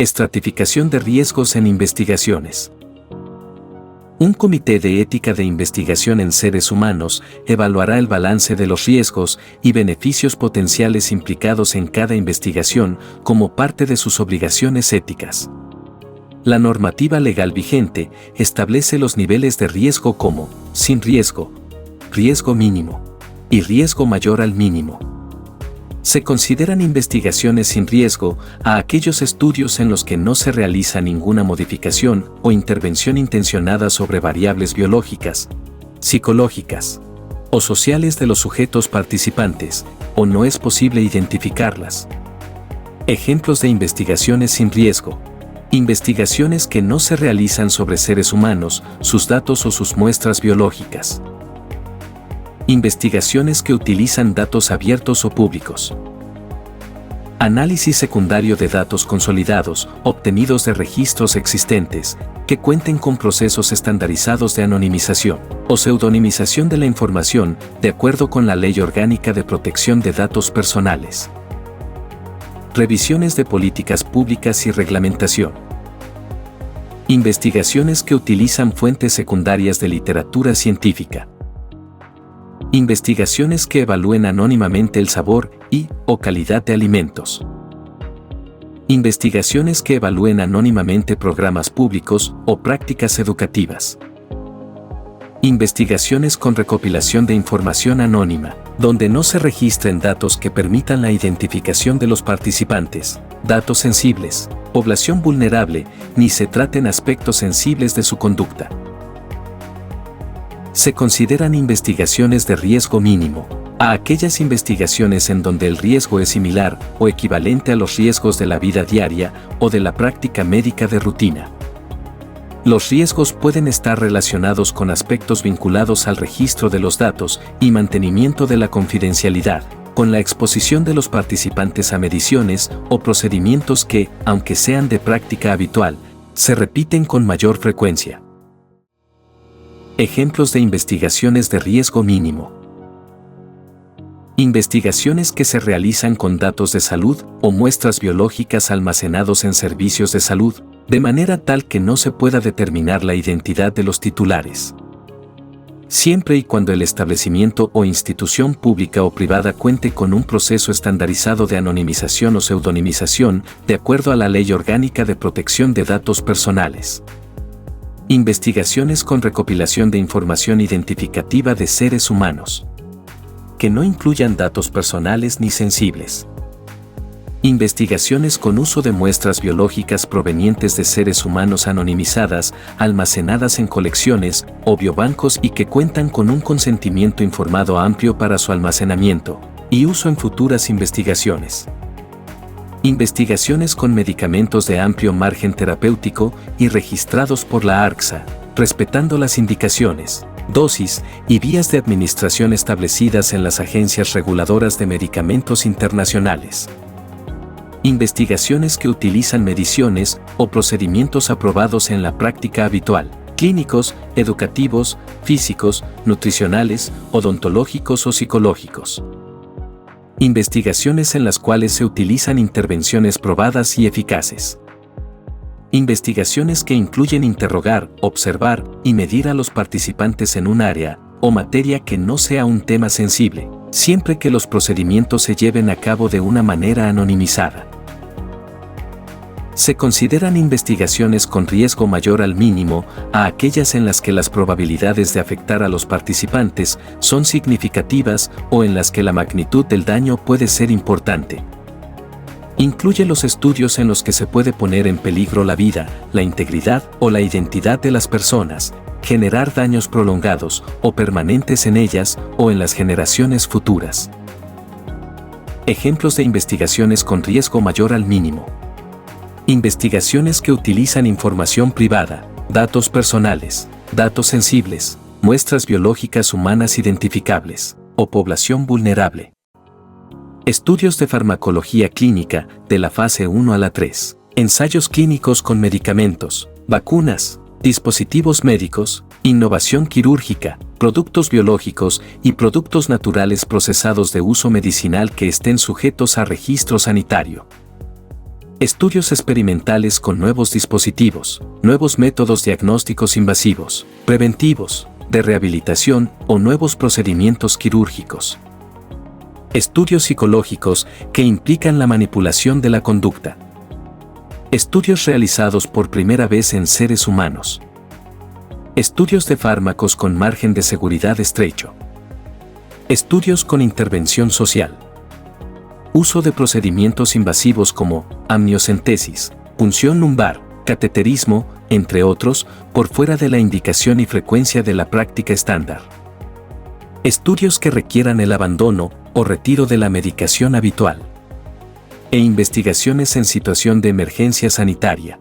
Estratificación de riesgos en investigaciones. Un comité de ética de investigación en seres humanos evaluará el balance de los riesgos y beneficios potenciales implicados en cada investigación como parte de sus obligaciones éticas. La normativa legal vigente establece los niveles de riesgo como sin riesgo, riesgo mínimo y riesgo mayor al mínimo. Se consideran investigaciones sin riesgo a aquellos estudios en los que no se realiza ninguna modificación o intervención intencionada sobre variables biológicas, psicológicas o sociales de los sujetos participantes, o no es posible identificarlas. Ejemplos de investigaciones sin riesgo. Investigaciones que no se realizan sobre seres humanos, sus datos o sus muestras biológicas. Investigaciones que utilizan datos abiertos o públicos. Análisis secundario de datos consolidados, obtenidos de registros existentes, que cuenten con procesos estandarizados de anonimización o pseudonimización de la información, de acuerdo con la Ley Orgánica de Protección de Datos Personales. Revisiones de políticas públicas y reglamentación. Investigaciones que utilizan fuentes secundarias de literatura científica. Investigaciones que evalúen anónimamente el sabor o calidad de alimentos. Investigaciones que evalúen anónimamente programas públicos o prácticas educativas. Investigaciones con recopilación de información anónima, donde no se registren datos que permitan la identificación de los participantes, datos sensibles, población vulnerable, ni se traten aspectos sensibles de su conducta. Se consideran investigaciones de riesgo mínimo a aquellas investigaciones en donde el riesgo es similar o equivalente a los riesgos de la vida diaria o de la práctica médica de rutina. Los riesgos pueden estar relacionados con aspectos vinculados al registro de los datos y mantenimiento de la confidencialidad, con la exposición de los participantes a mediciones o procedimientos que, aunque sean de práctica habitual, se repiten con mayor frecuencia. Ejemplos de investigaciones de riesgo mínimo. Investigaciones que se realizan con datos de salud o muestras biológicas almacenados en servicios de salud, de manera tal que no se pueda determinar la identidad de los titulares. Siempre y cuando el establecimiento o institución pública o privada cuente con un proceso estandarizado de anonimización o pseudonimización, de acuerdo a la Ley Orgánica de Protección de Datos Personales. Investigaciones con recopilación de información identificativa de seres humanos, que no incluyan datos personales ni sensibles. Investigaciones con uso de muestras biológicas provenientes de seres humanos anonimizadas, almacenadas en colecciones o biobancos y que cuentan con un consentimiento informado amplio para su almacenamiento y uso en futuras investigaciones. Investigaciones con medicamentos de amplio margen terapéutico y registrados por la ARCSA, respetando las indicaciones, dosis y vías de administración establecidas en las agencias reguladoras de medicamentos internacionales. Investigaciones que utilizan mediciones o procedimientos aprobados en la práctica habitual, clínicos, educativos, físicos, nutricionales, odontológicos o psicológicos. Investigaciones en las cuales se utilizan intervenciones probadas y eficaces. Investigaciones que incluyen interrogar, observar y medir a los participantes en un área o materia que no sea un tema sensible, siempre que los procedimientos se lleven a cabo de una manera anonimizada. Se consideran investigaciones con riesgo mayor al mínimo a aquellas en las que las probabilidades de afectar a los participantes son significativas o en las que la magnitud del daño puede ser importante. Incluye los estudios en los que se puede poner en peligro la vida, la integridad o la identidad de las personas, generar daños prolongados o permanentes en ellas o en las generaciones futuras. Ejemplos de investigaciones con riesgo mayor al mínimo. Investigaciones que utilizan información privada, datos personales, datos sensibles, muestras biológicas humanas identificables, o población vulnerable. Estudios de farmacología clínica, de la fase 1 a la 3. Ensayos clínicos con medicamentos, vacunas, dispositivos médicos, innovación quirúrgica, productos biológicos y productos naturales procesados de uso medicinal que estén sujetos a registro sanitario. Estudios experimentales con nuevos dispositivos, nuevos métodos diagnósticos invasivos, preventivos, de rehabilitación o nuevos procedimientos quirúrgicos. Estudios psicológicos que implican la manipulación de la conducta. Estudios realizados por primera vez en seres humanos. Estudios de fármacos con margen de seguridad estrecho. Estudios con intervención social. Uso de procedimientos invasivos como amniocentesis, punción lumbar, cateterismo, entre otros, por fuera de la indicación y frecuencia de la práctica estándar. Estudios que requieran el abandono o retiro de la medicación habitual. E investigaciones en situación de emergencia sanitaria.